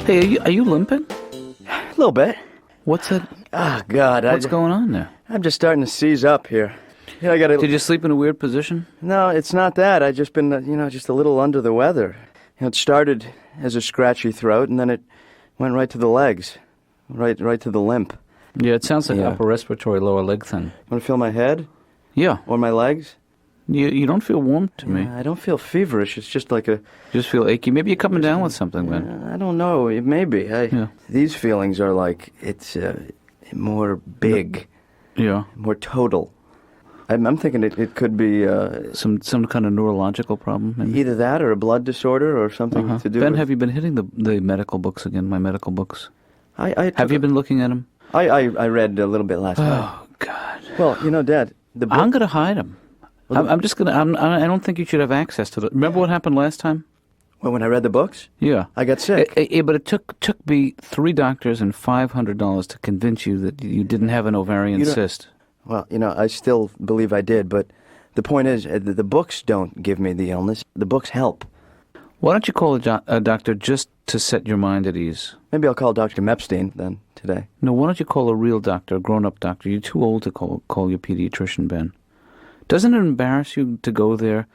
Hey, are you limping? A little bit. What's it? Oh, God. What's going on there? I'm just starting to seize up here. Yeah, I got Did you sleep in a weird position? No, it's not that. I've just been, just a little under the weather. It started as a scratchy throat, and then it went right to the legs, right to the limp. Yeah, it sounds like upper respiratory lower leg thing. Want to feel my head? Yeah. Or my legs? You don't feel warm to me. I don't feel feverish. It's just like You just feel achy. Maybe you're coming down with something, then. I don't know. Maybe. These feelings are like, it's more big. Yeah. More total. I'm thinking it could be some kind of neurological problem. Maybe? Either that or a blood disorder or something to do Ben, with... have you been hitting the medical books again, my medical books? Have you been looking at them? I read a little bit last night. Oh, God. Well, Dad, the book... I'm going to hide them. I'm just going to... I don't think you should have access to them. Remember what happened last time? Well, when I read the books? Yeah. I got sick. But it took me 3 doctors and $500 to convince you that you didn't have an ovarian cyst. Well, I still believe I did, but the point is, the books don't give me the illness. The books help. Why don't you call a doctor just to set your mind at ease? Maybe I'll call Dr. Mepstein then, today. No, why don't you call a real doctor, a grown-up doctor? You're too old to call your pediatrician, Ben. Doesn't it embarrass you to go there,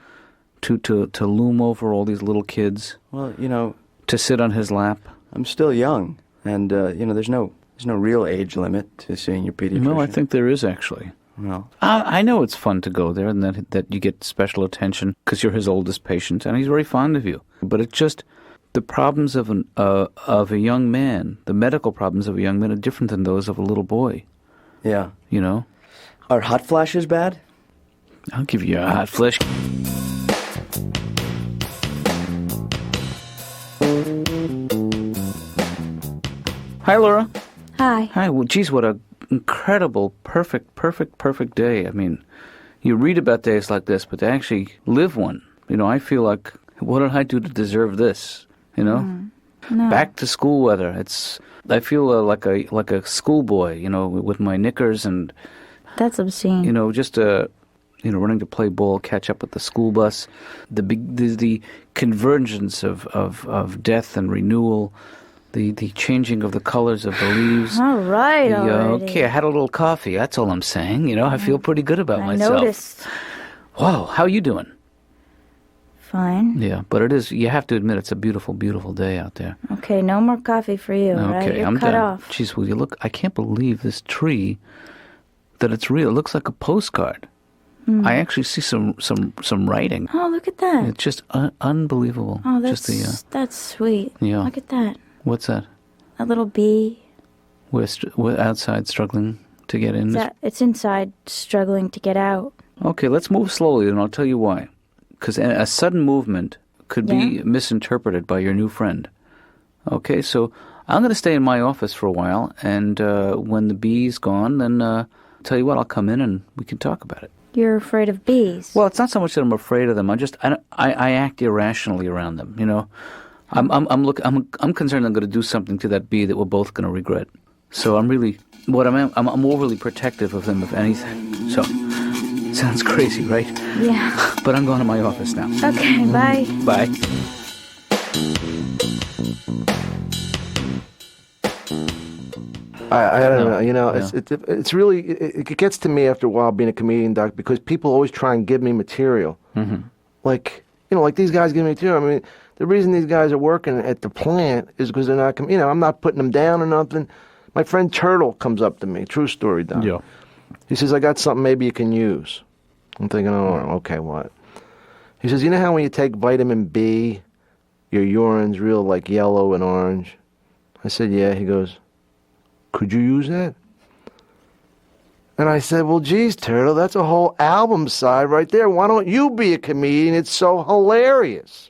to loom over all these little kids? Well, to sit on his lap? I'm still young, and, there's no real age limit to seeing your pediatrician. No, I think there is, actually. Well, I know it's fun to go there and that you get special attention because you're his oldest patient, and he's very fond of you. But it's just the problems of a young man, the medical problems of a young man are different than those of a little boy. Yeah. Are hot flashes bad? I'll give you a hot flash. Hi, Laura. Hi. Hi. Well, geez, what a incredible, perfect day. I mean, you read about days like this, but to actually live one, I feel like, what did I do to deserve this? No. Back to school weather. I feel like a schoolboy, with my knickers and. That's obscene. Just running to play ball, catch up with the school bus, the convergence of death and renewal. The changing of the colors of the leaves. All right, already. Okay, I had a little coffee. That's all I'm saying. I feel pretty good about myself. I noticed. Wow, how are you doing? Fine. Yeah, but you have to admit, it's a beautiful, beautiful day out there. Okay, no more coffee for you, right? Okay, You're I'm cut done. off. Jeez, will you look? I can't believe this tree, that it's real. It looks like a postcard. I actually see some writing. Oh, look at that. It's just unbelievable. Oh, that's sweet. Yeah. Look at that. What's that? A little bee. We're outside struggling to get in. It's inside struggling to get out. Okay, let's move slowly, and I'll tell you why. Because a sudden movement could be misinterpreted by your new friend. Okay, so I'm going to stay in my office for a while, and when the bee's gone, then tell you what, I'll come in and we can talk about it. You're afraid of bees? Well, it's not so much that I'm afraid of them. I act irrationally around them. I'm concerned I'm going to do something to that bee that we're both going to regret. So I'm overly protective of them, if anything. So, sounds crazy, right? Yeah. But I'm going to my office now. Okay, bye. Bye. I don't know. It's really it gets to me after a while being a comedian, Doc, because people always try and give me material. Mm-hmm. Like these guys give me material. I mean, the reason these guys are working at the plant is because they're not. I'm not putting them down or nothing. My friend Turtle comes up to me. True story, Doc. Yeah. He says, "I got something maybe you can use." I'm thinking, "Oh, okay, what?" He says, "You know how when you take vitamin B, your urine's real like yellow and orange?" I said, "Yeah." He goes, "Could you use that?" And I said, "Well, geez, Turtle, that's a whole album side right there. Why don't you be a comedian? It's so hilarious."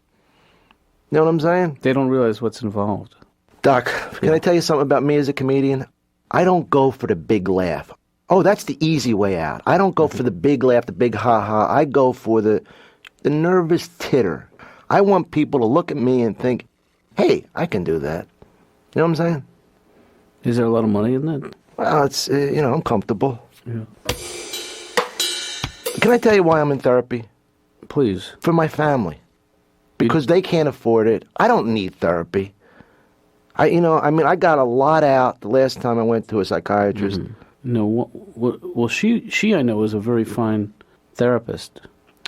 You know what I'm saying? They don't realize what's involved. Doc, can I tell you something about me as a comedian? I don't go for the big laugh. Oh, that's the easy way out. I don't go for the big laugh, the big ha-ha. I go for the nervous titter. I want people to look at me and think, hey, I can do that. You know what I'm saying? Is there a lot of money in that? Well, it's, I'm comfortable. Yeah. Can I tell you why I'm in therapy? Please. For my family. Because they can't afford it. I don't need therapy. I got a lot out the last time I went to a psychiatrist. No, well, she I know is a very fine therapist.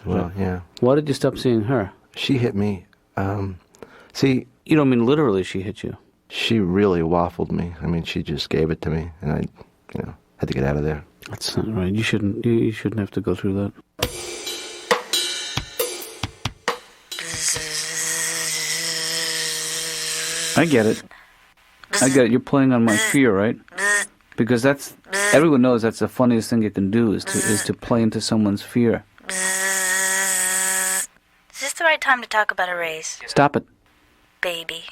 Well, yeah. Why did you stop seeing her? She hit me. See, You don't mean literally she hit you? she really waffled me. I mean, she just gave it to me, and I, had to get out of there. That's not right. You shouldn't have to go through that. I get it. You're playing on my fear, right? Because everyone knows that's the funniest thing you can do is to play into someone's fear. Is this the right time to talk about a raise? Stop it. Baby.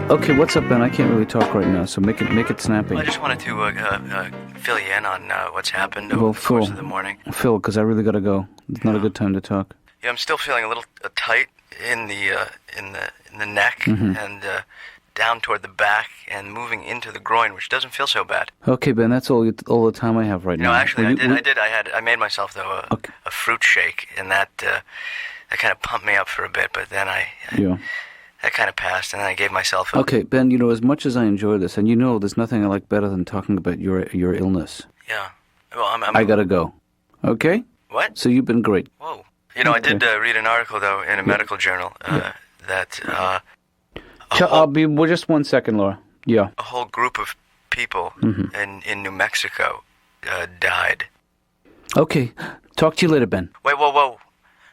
Okay, what's up, Ben? I can't really talk right now, so make it snappy. Well, I just wanted to fill you in on what's happened over the course of the morning. Phil, because I really got to go. It's not a good time to talk. Yeah, I'm still feeling a little tight in the neck and down toward the back and moving into the groin, which doesn't feel so bad. Okay, Ben, that's all the time I have right now. No, actually, I made myself though a fruit shake, and that kind of pumped me up for a bit, but then that kind of passed, and then I gave myself a... Okay, Ben, as much as I enjoy this, and there's nothing I like better than talking about your illness. Yeah. Well, I gotta go. Okay? What? So you've been great. Whoa. I did read an article, though, in a medical journal that... Well, just 1 second, Laura. Yeah. A whole group of people in New Mexico died. Okay. Talk to you later, Ben. Wait, whoa.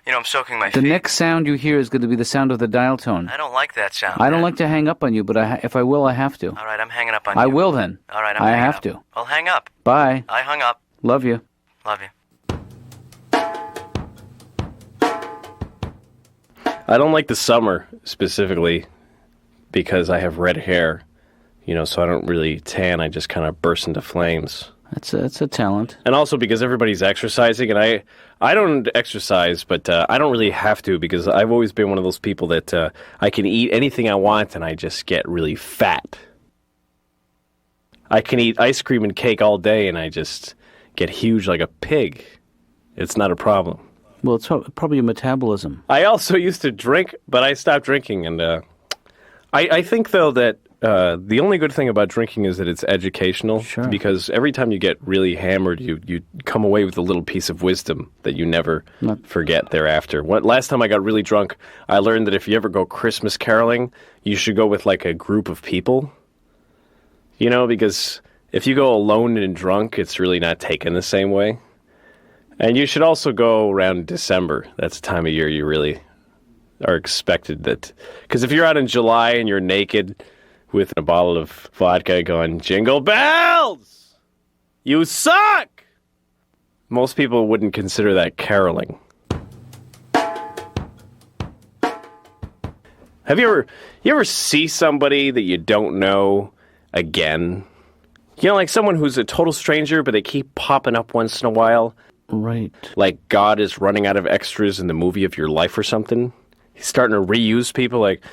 I'm soaking my feet. The next sound you hear is going to be the sound of the dial tone. I don't like that sound. I don't like to hang up on you, but if I will, I have to. All right, I'm hanging up on you. I will then. All right, I have to. I'll hang up. Bye. I hung up. Love you. Love you. I don't like the summer specifically because I have red hair, so I don't really tan. I just kind of burst into flames. That's a talent. And also because everybody's exercising, and I don't exercise, but I don't really have to because I've always been one of those people that I can eat anything I want and I just get really fat. I can eat ice cream and cake all day and I just get huge like a pig. It's not a problem. Well, it's probably your metabolism. I also used to drink, but I stopped drinking, and I think, though, that the only good thing about drinking is that it's educational. Sure. Because every time you get really hammered, you come away with a little piece of wisdom that you never forget thereafter. Last time I got really drunk, I learned that if you ever go Christmas caroling, you should go with like a group of people. Because if you go alone and drunk, it's really not taken the same way. And you should also go around December. That's the time of year you really are expected that. Because if you're out in July and you're naked with a bottle of vodka going, "Jingle bells! You suck!" Most people wouldn't consider that caroling. Have you ever see somebody that you don't know again? Like someone who's a total stranger, but they keep popping up once in a while. Right. Like God is running out of extras in the movie of your life or something. He's starting to reuse people like,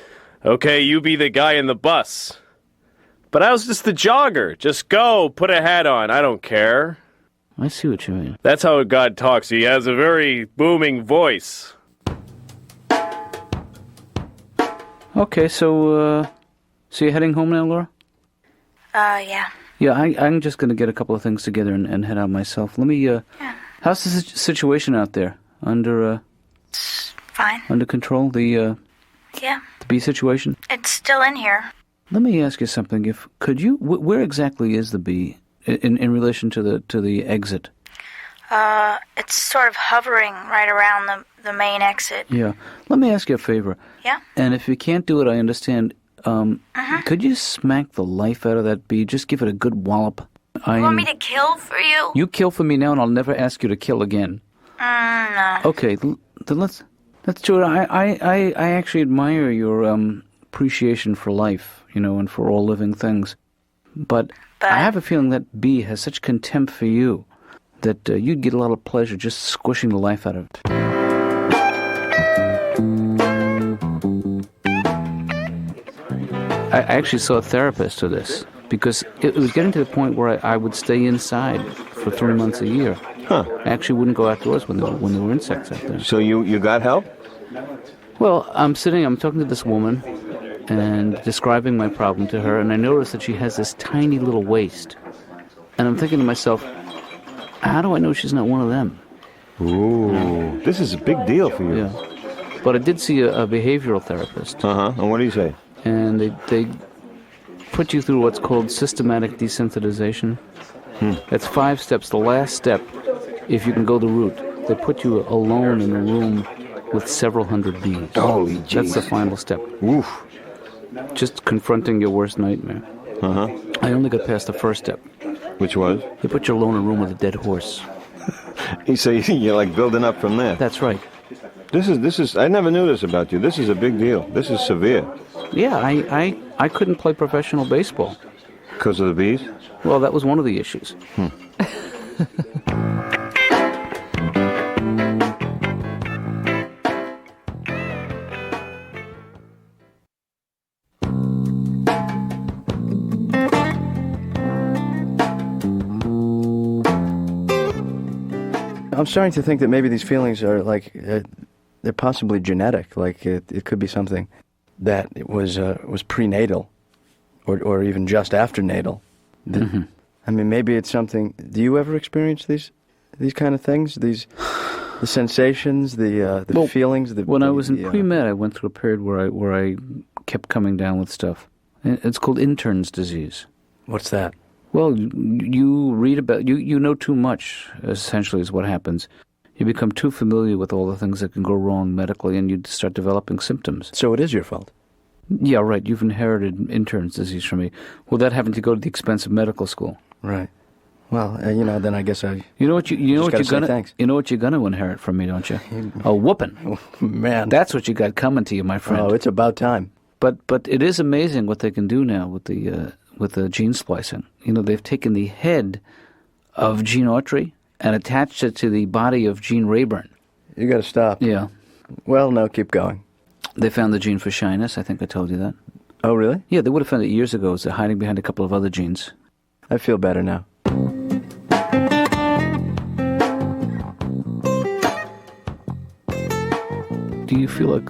"Okay, you be the guy in the bus. But I was just the jogger. Just go, put a hat on. I don't care." I see what you mean. That's how God talks. He has a very booming voice. Okay, so you're heading home now, Laura? Yeah. Yeah, I'm just going to get a couple of things together and head out myself. Let me, Yeah. How's the situation out there? It's fine. Under control? The bee situation? It's still in here. Let me ask you something. Where exactly is the bee in relation to the exit? It's sort of hovering right around the main exit. Yeah. Let me ask you a favor. Yeah? And if you can't do it, I understand. Could you smack the life out of that bee? Just give it a good wallop. You want me to kill for you? You kill for me now, and I'll never ask you to kill again. No. Okay, then let's do it. I actually admire your appreciation for life, and for all living things. But I have a feeling that bee has such contempt for you that you'd get a lot of pleasure just squishing the life out of it. I actually saw a therapist for this because it was getting to the point where I would stay inside for 3 months a year. Huh. I actually wouldn't go outdoors when there were insects out there. So you got help? Well, I'm talking to this woman and describing my problem to her, and I notice that she has this tiny little waist. And I'm thinking to myself, how do I know she's not one of them? Ooh, this is a big deal for you. Yeah. But I did see a behavioral therapist. Uh-huh. And what do you say? And they put you through what's called systematic desensitization. That's 5 steps. The last step, if you can go the route, they put you alone in a room with several hundred bees. Holy jeez. That's the final step. Oof. Just confronting your worst nightmare. Uh-huh. I only got past the first step. Which was? They put you alone in a room with a dead horse. So you're like building up from there. That's right. This is. I never knew this about you. This is a big deal. This is severe. Yeah, I couldn't play professional baseball. Because of the bees? Well, that was one of the issues. I'm starting to think that maybe these feelings are like, they're possibly genetic. Like it could be something that it was prenatal, or even just after natal. I mean, maybe it's something. Do you ever experience these kind of things? The sensations, the feelings. When I was in pre-med, I went through a period where I kept coming down with stuff. It's called intern's disease. What's that? Well, you read about, you know too much, essentially, is what happens. You become too familiar with all the things that can go wrong medically, and you start developing symptoms. So it is your fault. Yeah, right. You've inherited intern's disease from me. Without having to go to the expensive medical school. Right. Well, then I guess I. You know what you're gonna. Thanks. You know what you're gonna inherit from me, don't you? A whooping. Oh, man, that's what you got coming to you, my friend. Oh, it's about time. But it is amazing what they can do now with the gene splicing. You know, they've taken the head of Gene Autry and attached it to the body of Gene Rayburn. You got to stop. Yeah. Well, no, keep going. They found the gene for shyness. I think I told you that. Oh, really? Yeah, they would have found it years ago. It's hiding behind a couple of other genes. I feel better now. Do you feel like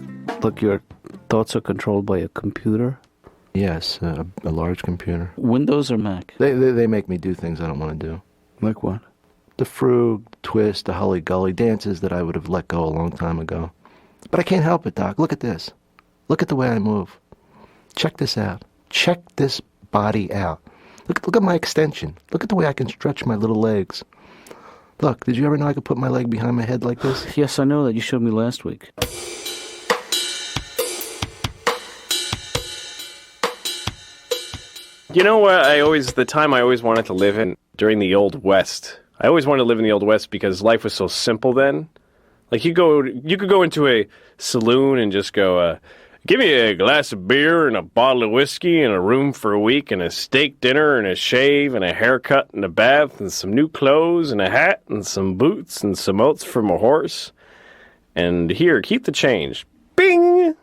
your thoughts are controlled by a computer? Yes, a large computer. Windows or Mac? They make me do things I don't want to do. Like what? The frug, twist, the hully-gully, dances that I would have let go a long time ago. But I can't help it, Doc. Look at this. Look at the way I move. Check this out. Check this body out. Look at my extension. Look at the way I can stretch my little legs. Look, did you ever know I could put my leg behind my head like this? Yes, I know that. You showed me last week. You know what? The time I always wanted to live in during the Old West. I always wanted to live in the Old West because life was so simple then. Like you could go into a saloon and just go, give me a glass of beer and a bottle of whiskey and a room for a week and a steak dinner and a shave and a haircut and a bath and some new clothes and a hat and some boots and some oats from a horse. And here, keep the change. Bing!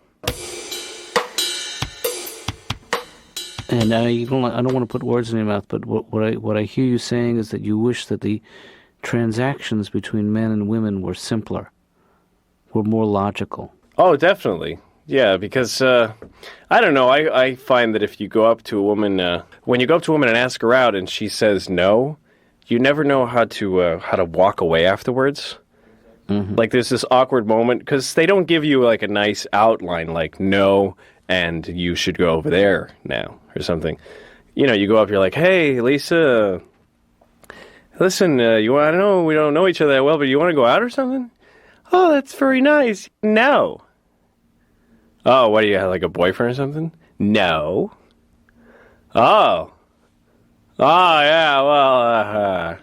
And I don't want to put words in your mouth, but what I hear you saying is that you wish that the transactions between men and women were simpler, were more logical. Oh, definitely. Yeah, because, I don't know, I find that if you go up to a woman, when you go up to a woman and ask her out and she says no, you never know how to walk away afterwards. Mm-hmm. Like there's this awkward moment, because they don't give you like a nice outline, like no, and you should go over there now, or something. You know, you go up, you're like, hey, Lisa, listen, I don't know, we don't know each other that well, but you want to go out or something? Oh, that's very nice. No. Oh, what do you have, like a boyfriend or something? No. Oh. Oh, yeah, well,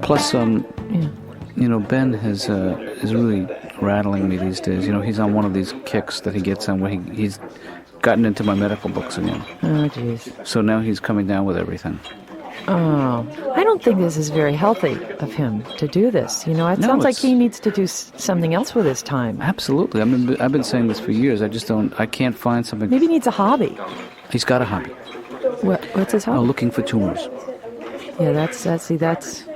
well, Plus, Yeah. Ben is really rattling me these days. He's on one of these kicks that he gets on where he's gotten into my medical books again. Oh, jeez. So now he's coming down with everything. Oh, I don't think this is very healthy of him to do this. It sounds like he needs to do something else with his time. Absolutely. I've been saying this for years. I can't find something. Maybe he needs a hobby. He's got a hobby. What's his hobby? Looking for tumors. Yeah, that's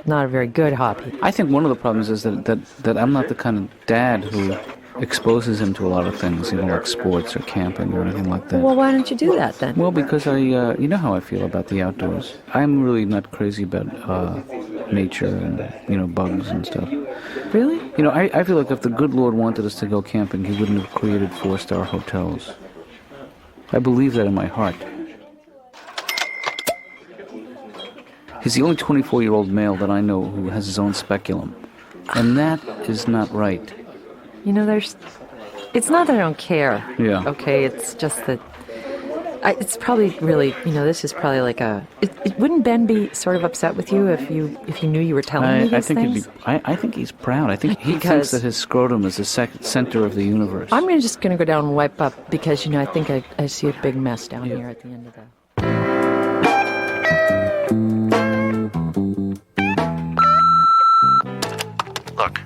not a very good hobby. I think one of the problems is that I'm not the kind of dad who exposes him to a lot of things, like sports or camping or anything like that. Well, why don't you do that then? Well, because you know how I feel about the outdoors. I'm really not crazy about nature and, bugs and stuff. Really? I feel like if the good Lord wanted us to go camping, he wouldn't have created 4-star hotels. I believe that in my heart. He's the only 24-year-old male that I know who has his own speculum. And that is not right. It's not that I don't care. Yeah. Okay, it's just that it's probably really, this is probably like wouldn't Ben be sort of upset with you if you knew you were telling me these things? I think he's proud. I think he thinks that his scrotum is the center of the universe. I'm just going to go down and wipe up because, I think I see a big mess down here at the end of that. Look,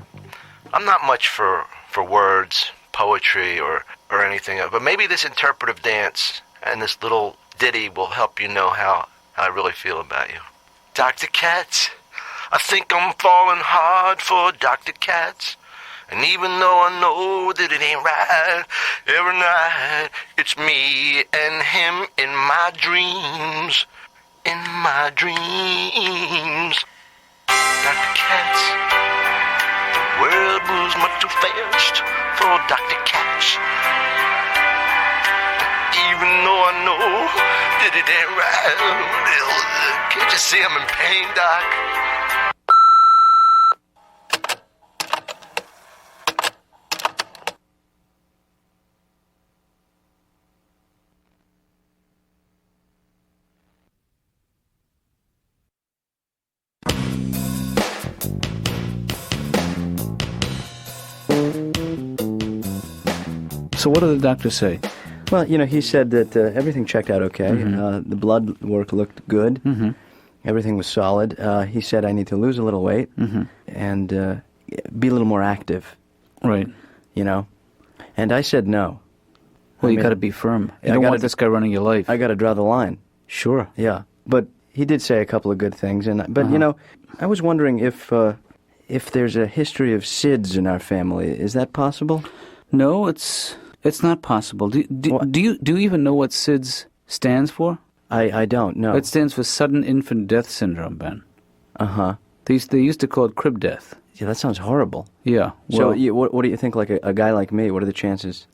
I'm not much for words, poetry, or anything, but maybe this interpretive dance and this little ditty will help you know how I really feel about you. Dr. Katz, I think I'm falling hard for Dr. Katz. And even though I know that it ain't right, every night it's me and him in my dreams. In my dreams. Dr. Katz, the world moves much too fast for Dr. Katz. Even though I know that it ain't right, can't you see I'm in pain, Doc? So what did the doctor say? Well, he said that everything checked out okay. Mm-hmm. The blood work looked good. Mm-hmm. Everything was solid. He said I need to lose a little weight and be a little more active. Right. And I said no. Well, you got to be firm. You don't want this guy running your life. I got to draw the line. Sure. Yeah. But he did say a couple of good things. But I was wondering if there's a history of SIDS in our family. Is that possible? No, it's not possible. Do you even know what SIDS stands for? I don't know. It stands for Sudden Infant Death Syndrome, Ben. Uh-huh. They used to call it crib death. Yeah, that sounds horrible. Yeah. Well, so what do you think, like a guy like me, what are the chances?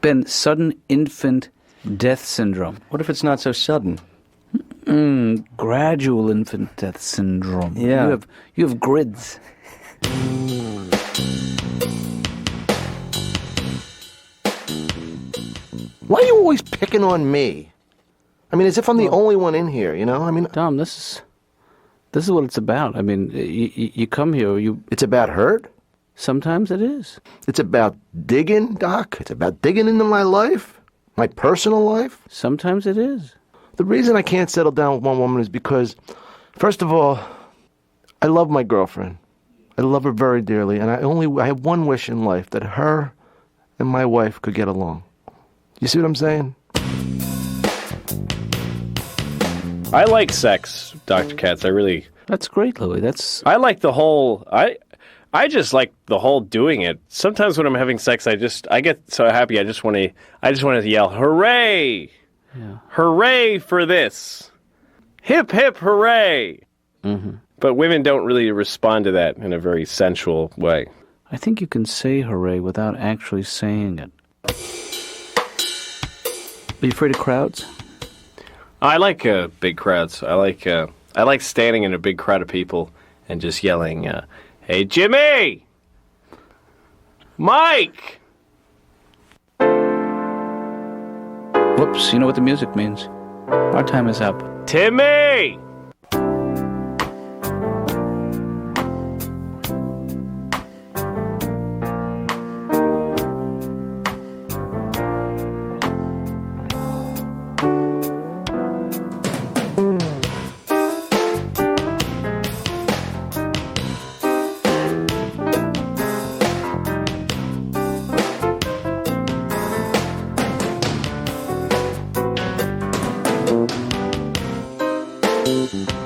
Ben, Sudden Infant Death Syndrome. What if it's not so sudden? Gradual infant death syndrome. Yeah. You have grids. Why are you always picking on me? As if I'm the only one in here, Tom, this is what it's about. You come here, It's about hurt? Sometimes it is. It's about digging, Doc? It's about digging into my life? My personal life? Sometimes it is. The reason I can't settle down with one woman is because, first of all, I love my girlfriend. I love her very dearly, and I have one wish in life, that her and my wife could get along. You see what I'm saying? I like sex, Dr. Katz. That's great, Louis. I like the whole... I just like the whole doing it. Sometimes when I'm having sex, I get so happy. I just want to yell, "Hooray! Yeah. Hooray for this! Hip hip hooray!" Mm-hmm. But women don't really respond to that in a very sensual way. I think you can say hooray without actually saying it. Are you afraid of crowds? I like big crowds. I like standing in a big crowd of people and just yelling, "Hey, Jimmy! Mike!" Whoops, you know what the music means. Our time is up. Timmy! Bye.